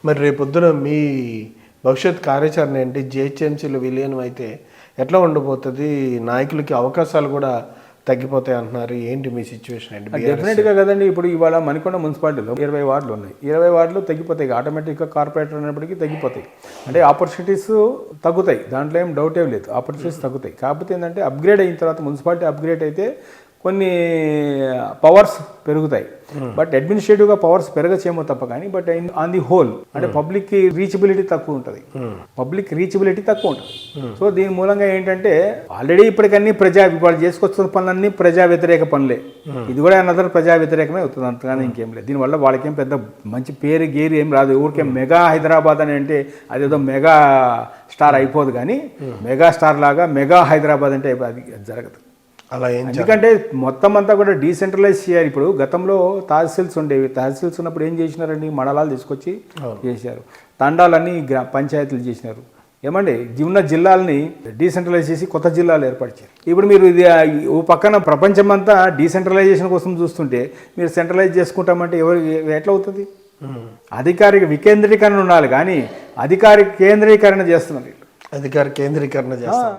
మరి రేపొద్దున మీ భవిష్యత్ కార్యాచరణ ఏంటి? జిహెచ్ఎంసీలో విలీనం అయితే ఎట్లా ఉండబోతుంది? నాయకులకి అవకాశాలు కూడా తగ్గిపోతాయి అంటున్నారు. ఏంటి మీ సిచ్యువేషన్ ఏంటి? డెఫినెట్గా కదండి. ఇప్పుడు ఇవాళ మణికొండ మున్సిపాలిటీలో 20 వార్డులు ఉన్నాయి. 20 వార్డులు తగ్గిపోతాయి, ఆటోమేటిక్గా కార్పొరేటర్ అనేప్పటికీ తగ్గిపోతాయి. అంటే ఆపర్చునిటీస్ తగ్గుతాయి, దాంట్లో ఏం డౌట్ ఏం లేదు, ఆపర్చునిటీస్ తగ్గుతాయి. కాకపోతే ఏంటంటే అప్గ్రేడ్ అయిన తర్వాత మున్సిపాలిటీ అప్గ్రేడ్ అయితే కొన్ని పవర్స్ పెరుగుతాయి, బట్ అడ్మినిస్ట్రేటివ్గా పవర్స్ పెరగచ్చేమో తప్ప కానీ, బట్ ఆన్ ది హోల్ అంటే పబ్లిక్కి రీచబిలిటీ తక్కువ ఉంటుంది, సో దీని మూలంగా ఏంటంటే ఆల్రెడీ ఇప్పటికన్నీ వాళ్ళు చేసుకొస్తున్న పనులన్నీ ప్రజా వ్యతిరేక పనులే, ఇది కూడా అనదర్ ప్రజా వ్యతిరేకమే అవుతుంది, అంతగానే ఇంకేం లేదు. దీనివల్ల వాళ్ళకేం పెద్ద మంచి పేరు గేరు ఏం రాదు. ఊరికే మెగా హైదరాబాద్ అని అంటే అదేదో మెగా స్టార్ అయిపోదు, కానీ మెగా స్టార్ లాగా మెగా హైదరాబాద్ అంటే అది జరగదు. అలా ఎందుకంటే మొత్తం అంతా కూడా డీసెంట్రలైజ్ చేయాలి. ఇప్పుడు గతంలో తహసీల్స్ ఉండేవి, తహసీల్స్ ఉన్నప్పుడు ఏం చేసినారండి, మండలాలు తీసుకొచ్చి చేశారు, తండాలన్నీ పంచాయతీలు చేసినారు. ఏమండి ఉన్న జిల్లాలని డీసెంట్రలైజ్ చేసి కొత్త జిల్లాలు ఏర్పరిచారు. ఇప్పుడు మీరు ఇది ఓ పక్కన ప్రపంచమంతా డీసెంట్రలైజేషన్ కోసం చూస్తుంటే మీరు సెంట్రలైజ్ చేసుకుంటామంటే ఎట్లా అవుతుంది? అధికారిక వికేంద్రీకరణ ఉండాలి, కానీ అధికారిక కేంద్రీకరణ చేస్తున్నారు. అధికార కేంద్రీకరణ చేస్తారు.